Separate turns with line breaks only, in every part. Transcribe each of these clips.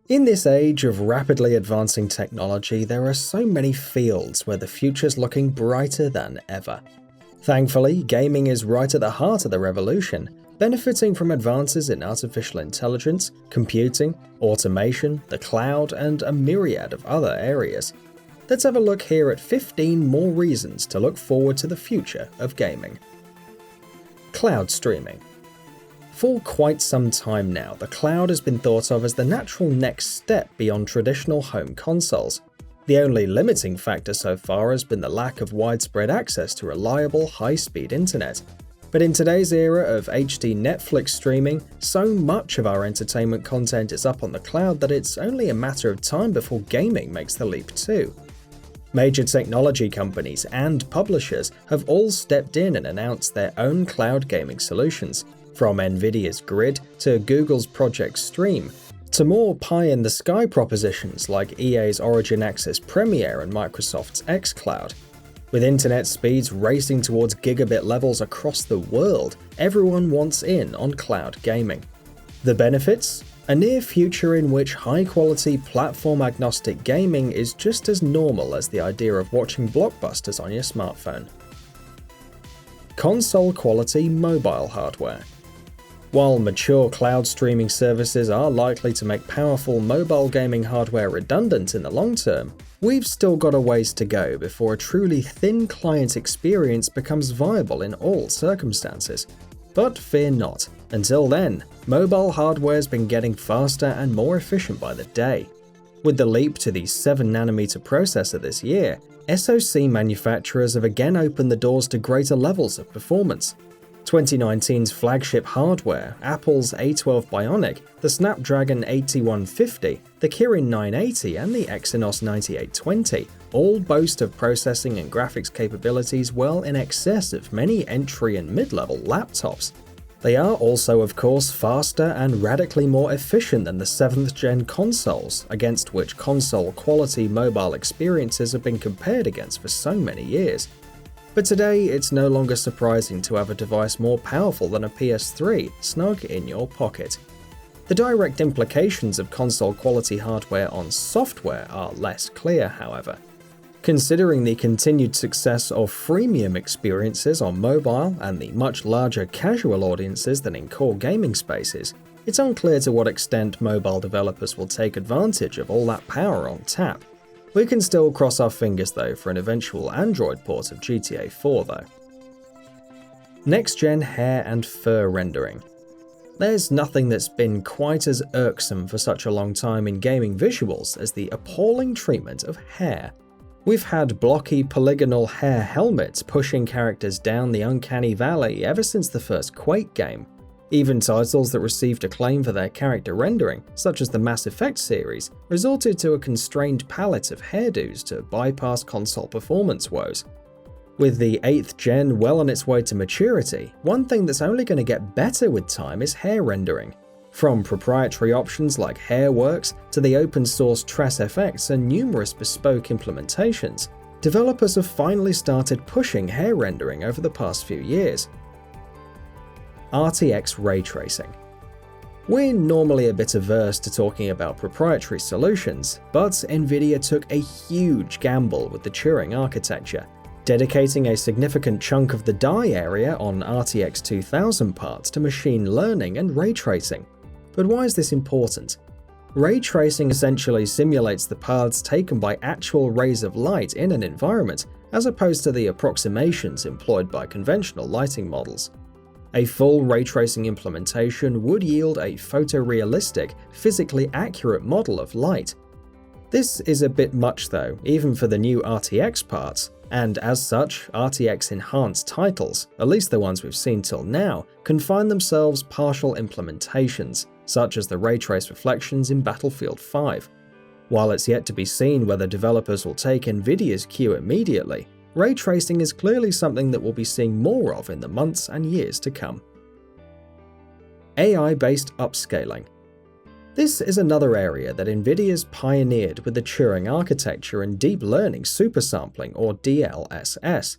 In this age of rapidly advancing technology, there are so many fields where the future's looking brighter than ever. Thankfully, gaming is right at the heart of the revolution, benefiting from advances in artificial intelligence, computing, automation, the cloud, and a myriad of other areas. Let's have a look here at 15 more reasons to look forward to the future of gaming. Cloud streaming. For quite some time now, the cloud has been thought of as the natural next step beyond traditional home consoles. The only limiting factor so far has been the lack of widespread access to reliable, high-speed internet. But in today's era of HD Netflix streaming, so much of our entertainment content is up on the cloud that it's only a matter of time before gaming makes the leap too. Major technology companies and publishers have all stepped in and announced their own cloud gaming solutions, from Nvidia's Grid to Google's Project Stream, to more pie-in-the-sky propositions like EA's Origin Access Premiere and Microsoft's xCloud. With internet speeds racing towards gigabit levels across the world, everyone wants in on cloud gaming. The benefits? A near future in which high-quality, platform-agnostic gaming is just as normal as the idea of watching blockbusters on your smartphone. Console-quality mobile hardware. While mature cloud streaming services are likely to make powerful mobile gaming hardware redundant in the long term, we've still got a ways to go before a truly thin client experience becomes viable in all circumstances. But fear not, until then, mobile hardware's been getting faster and more efficient by the day. With the leap to the 7nm processor this year, SoC manufacturers have again opened the doors to greater levels of performance. 2019's flagship hardware, Apple's A12 Bionic, the Snapdragon 8150, the Kirin 980 and the Exynos 9820 all boast of processing and graphics capabilities well in excess of many entry and mid-level laptops. They are also, of course, faster and radically more efficient than the 7th-gen consoles, against which console-quality mobile experiences have been compared against for so many years. But today, it's no longer surprising to have a device more powerful than a PS3 snug in your pocket. The direct implications of console-quality hardware on software are less clear, however. Considering the continued success of freemium experiences on mobile and the much larger casual audiences than in core gaming spaces, it's unclear to what extent mobile developers will take advantage of all that power on tap. We can still cross our fingers though for an eventual Android port of GTA 4 though. Next-gen hair and fur rendering. There's nothing that's been quite as irksome for such a long time in gaming visuals as the appalling treatment of hair. We've had blocky polygonal hair helmets pushing characters down the Uncanny Valley ever since the first Quake game. Even titles that received acclaim for their character rendering, such as the Mass Effect series, resorted to a constrained palette of hairdos to bypass console performance woes. With the 8th gen well on its way to maturity, one thing that's only going to get better with time is hair rendering. From proprietary options like Hairworks to the open source TressFX and numerous bespoke implementations, developers have finally started pushing hair rendering over the past few years. RTX Ray Tracing. We're normally a bit averse to talking about proprietary solutions, but Nvidia took a huge gamble with the Turing architecture, dedicating a significant chunk of the die area on RTX 2000 parts to machine learning and ray tracing. But why is this important? Ray tracing essentially simulates the paths taken by actual rays of light in an environment, as opposed to the approximations employed by conventional lighting models. A full ray tracing implementation would yield a photorealistic, physically accurate model of light. This is a bit much though, even for the new RTX parts, and as such, RTX enhanced titles, at least the ones we've seen till now, can find themselves partial implementations, such as the ray trace reflections in Battlefield 5. While it's yet to be seen whether developers will take Nvidia's cue immediately, ray tracing is clearly something that we'll be seeing more of in the months and years to come. AI-based upscaling. This is another area that Nvidia's pioneered with the Turing architecture and deep learning supersampling, or DLSS.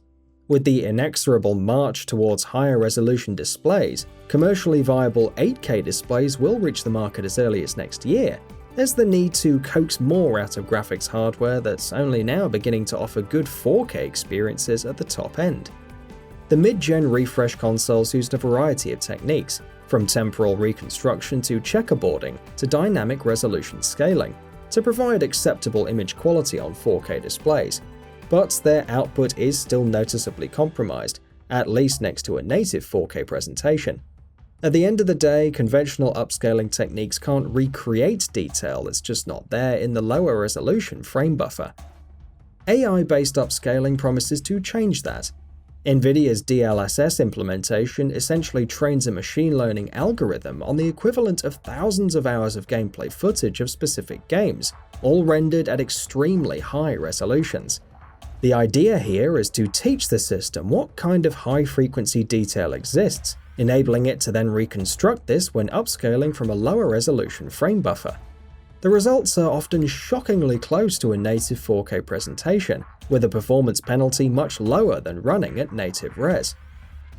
With the inexorable march towards higher resolution displays, commercially viable 8K displays will reach the market as early as next year, There's the need to coax more out of graphics hardware that's only now beginning to offer good 4K experiences at the top end. The mid-gen refresh consoles used a variety of techniques, from temporal reconstruction to checkerboarding to dynamic resolution scaling, to provide acceptable image quality on 4K displays, but their output is still noticeably compromised, at least next to a native 4K presentation. At the end of the day, conventional upscaling techniques can't recreate detail that's just not there in the lower resolution frame buffer. AI-based upscaling promises to change that. NVIDIA's DLSS implementation essentially trains a machine learning algorithm on the equivalent of thousands of hours of gameplay footage of specific games, all rendered at extremely high resolutions. The idea here is to teach the system what kind of high-frequency detail exists, enabling it to then reconstruct this when upscaling from a lower resolution frame buffer. The results are often shockingly close to a native 4K presentation, with a performance penalty much lower than running at native res.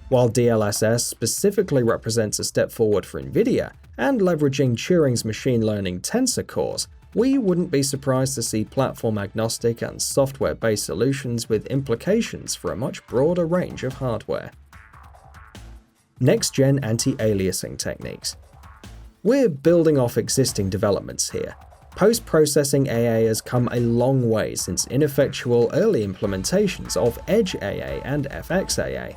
While DLSS specifically represents a step forward for NVIDIA and leveraging Turing's machine learning tensor cores, we wouldn't be surprised to see platform-agnostic and software-based solutions with implications for a much broader range of hardware. Next-gen anti-aliasing techniques. We're building off existing developments here. Post-processing AA has come a long way since ineffectual early implementations of Edge AA and FX AA.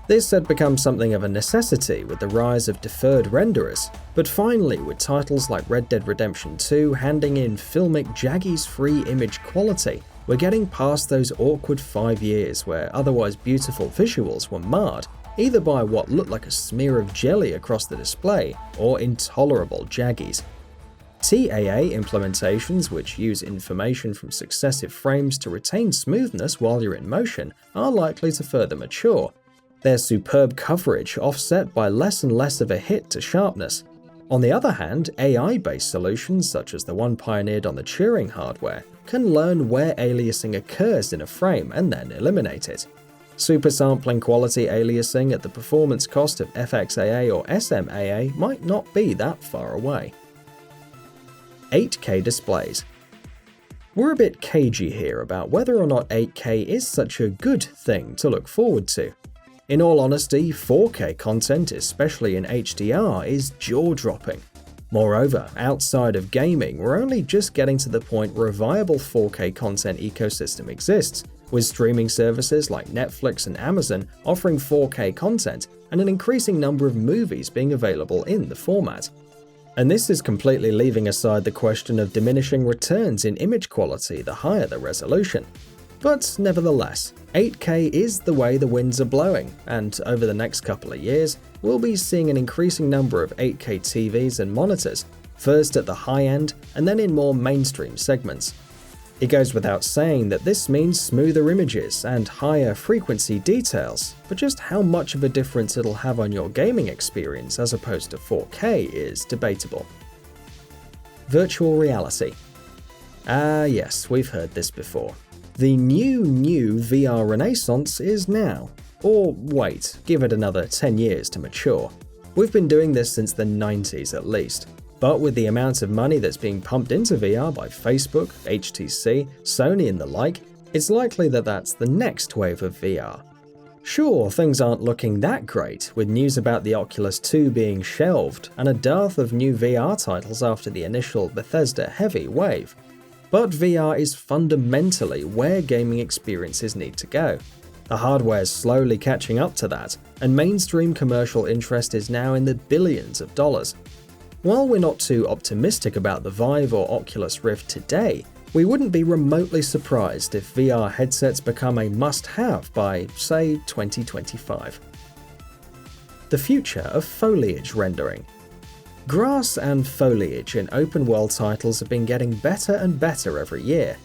This had become something of a necessity with the rise of deferred renderers, but finally with titles like Red Dead Redemption 2 handing in filmic jaggies-free image quality, we're getting past those awkward 5 years where otherwise beautiful visuals were marred either by what looked like a smear of jelly across the display or intolerable jaggies. TAA implementations, which use information from successive frames to retain smoothness while you're in motion, are likely to further mature, their superb coverage offset by less and less of a hit to sharpness. On the other hand, AI-based solutions such as the one pioneered on the Turing hardware can learn where aliasing occurs in a frame and then eliminate it. Supersampling quality aliasing at the performance cost of FXAA or SMAA might not be that far away. 8K displays. We're a bit cagey here about whether or not 8K is such a good thing to look forward to. In all honesty, 4K content, especially in HDR, is jaw-dropping. Moreover, outside of gaming, we're only just getting to the point where a viable 4K content ecosystem exists, with streaming services like Netflix and Amazon offering 4K content and an increasing number of movies being available in the format. And this is completely leaving aside the question of diminishing returns in image quality the higher the resolution. But nevertheless, 8K is the way the winds are blowing, and over the next couple of years, we'll be seeing an increasing number of 8K TVs and monitors, first at the high end and then in more mainstream segments. It goes without saying that this means smoother images and higher frequency details, but just how much of a difference it'll have on your gaming experience as opposed to 4K is debatable. Virtual reality. Ah yes, we've heard this before. The new VR renaissance is now. Or wait, give it another 10 years to mature. We've been doing this since the 90s at least. But with the amount of money that's being pumped into VR by Facebook, HTC, Sony and the like, it's likely that that's the next wave of VR. Sure, things aren't looking that great, with news about the Oculus 2 being shelved and a dearth of new VR titles after the initial Bethesda-heavy wave. But VR is fundamentally where gaming experiences need to go. The hardware's slowly catching up to that, and mainstream commercial interest is now in the billions of dollars. While we're not too optimistic about the Vive or Oculus Rift today, we wouldn't be remotely surprised if VR headsets become a must-have by, say, 2025. The future of foliage rendering. Grass and foliage in open-world titles have been getting better and better every year.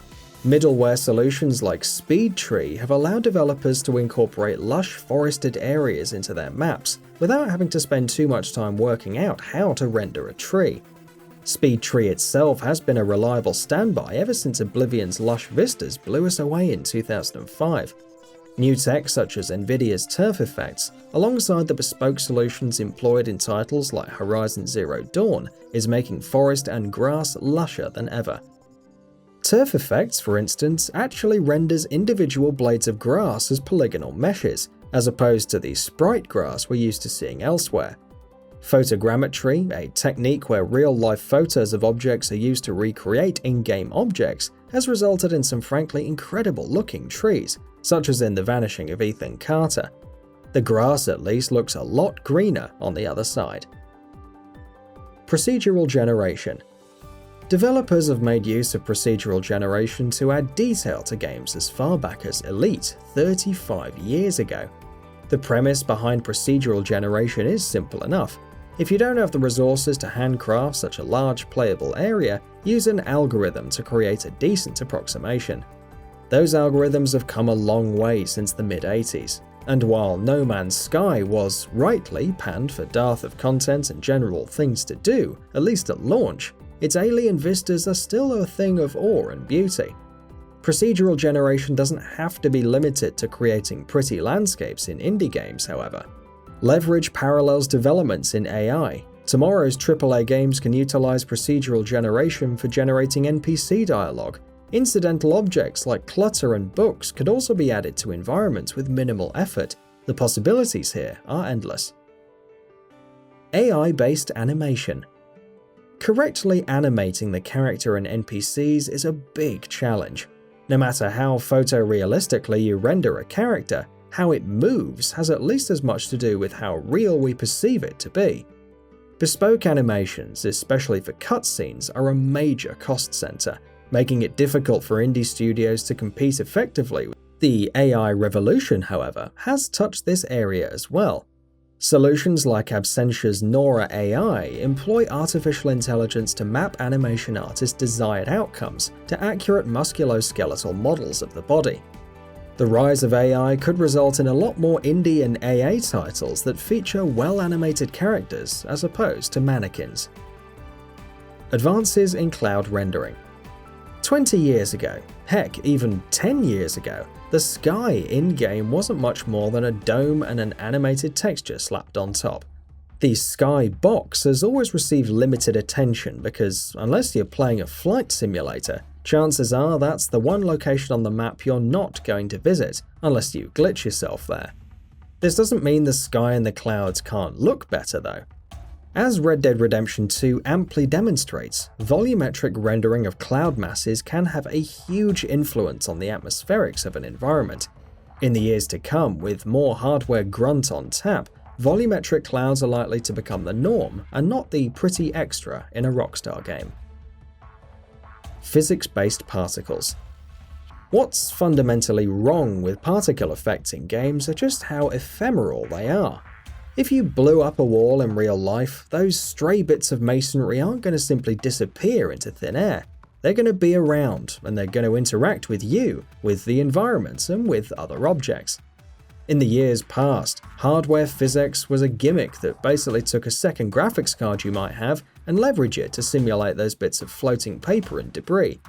Middleware solutions like SpeedTree have allowed developers to incorporate lush forested areas into their maps without having to spend too much time working out how to render a tree. SpeedTree itself has been a reliable standby ever since Oblivion's lush vistas blew us away in 2005. New tech such as Nvidia's turf effects, alongside the bespoke solutions employed in titles like Horizon Zero Dawn, is making forest and grass lusher than ever. Turf effects, for instance, actually renders individual blades of grass as polygonal meshes, as opposed to the sprite grass we're used to seeing elsewhere. Photogrammetry, a technique where real-life photos of objects are used to recreate in-game objects, has resulted in some frankly incredible-looking trees, such as in The Vanishing of Ethan Carter. The grass at least looks a lot greener on the other side. Procedural generation. Developers have made use of procedural generation to add detail to games as far back as Elite 35 years ago. The premise behind procedural generation is simple enough. If you don't have the resources to handcraft such a large playable area, use an algorithm to create a decent approximation. Those algorithms have come a long way since the mid-80s, and while No Man's Sky was, rightly, panned for dearth of content and general things to do, at least at launch, its alien vistas are still a thing of awe and beauty. Procedural generation doesn't have to be limited to creating pretty landscapes in indie games, however. Leverage parallels developments in AI. Tomorrow's AAA games can utilize procedural generation for generating NPC dialogue. Incidental objects like clutter and books could also be added to environments with minimal effort. The possibilities here are endless. AI-based animation. Correctly animating the character and NPCs is a big challenge. No matter how photorealistically you render a character, how it moves has at least as much to do with how real we perceive it to be. Bespoke animations, especially for cutscenes, are a major cost center, making it difficult for indie studios to compete effectively. The AI revolution, however, has touched this area as well. Solutions like Absentia's Nora AI employ artificial intelligence to map animation artists' desired outcomes to accurate musculoskeletal models of the body. The rise of AI could result in a lot more indie and AA titles that feature well-animated characters as opposed to mannequins. Advances in cloud rendering. 20 years ago, heck, even 10 years ago, the sky in-game wasn't much more than a dome and an animated texture slapped on top. The sky box has always received limited attention because, unless you're playing a flight simulator, chances are that's the one location on the map you're not going to visit, unless you glitch yourself there. This doesn't mean the sky and the clouds can't look better though. As Red Dead Redemption 2 amply demonstrates, volumetric rendering of cloud masses can have a huge influence on the atmospherics of an environment. In the years to come, with more hardware grunt on tap, volumetric clouds are likely to become the norm and not the pretty extra in a Rockstar game. Physics-based particles. What's fundamentally wrong with particle effects in games are just how ephemeral they are. If you blew up a wall in real life, those stray bits of masonry aren't going to simply disappear into thin air. They're going to be around, and they're going to interact with you, with the environment, and with other objects. In the years past, hardware physics was a gimmick that basically took a second graphics card you might have and leverage it to simulate those bits of floating paper and debris.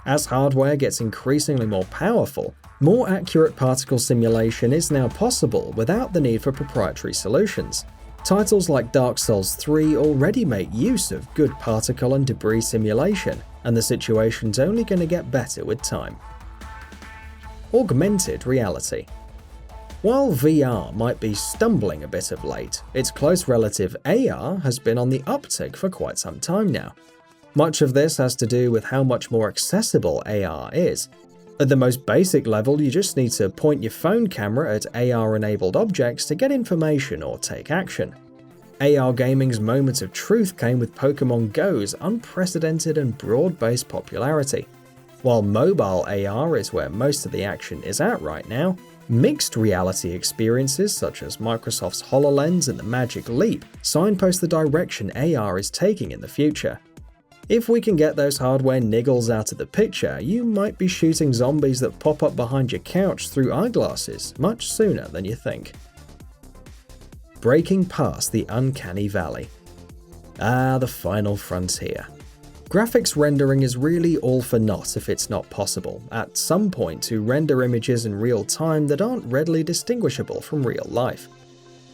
As hardware gets increasingly more powerful, more accurate particle simulation is now possible without the need for proprietary solutions. Titles like Dark Souls 3 already make use of good particle and debris simulation, and the situation's only going to get better with time. Augmented reality. While VR might be stumbling a bit of late, its close relative AR has been on the uptick for quite some time now. Much of this has to do with how much more accessible AR is. At the most basic level, you just need to point your phone camera at AR-enabled objects to get information or take action. AR gaming's moment of truth came with Pokemon Go's unprecedented and broad-based popularity. While mobile AR is where most of the action is at right now, mixed reality experiences such as Microsoft's HoloLens and the Magic Leap signpost the direction AR is taking in the future. If we can get those hardware niggles out of the picture, you might be shooting zombies that pop up behind your couch through eyeglasses much sooner than you think. Breaking past the uncanny valley. The final frontier. Graphics rendering is really all for naught if it's not possible, at some point, to render images in real time that aren't readily distinguishable from real life.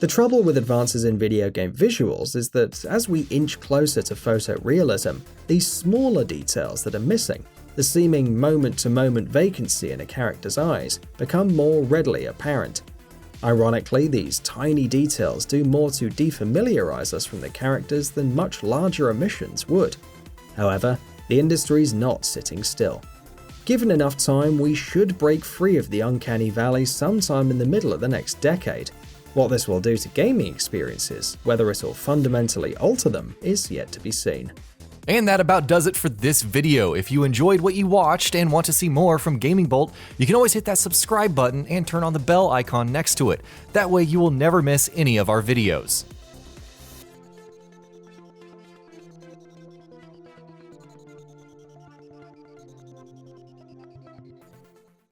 The trouble with advances in video game visuals is that as we inch closer to photorealism, these smaller details that are missing, the seeming moment-to-moment vacancy in a character's eyes, become more readily apparent. Ironically, these tiny details do more to defamiliarize us from the characters than much larger omissions would. However, the industry's not sitting still. Given enough time, we should break free of the uncanny valley sometime in the middle of the next decade. What this will do to gaming experiences, whether it'll fundamentally alter them, is yet to be seen.
And that about does it for this video. If you enjoyed what you watched and want to see more from Gaming Bolt, you can always hit that subscribe button and turn on the bell icon next to it. That way you will never miss any of our videos.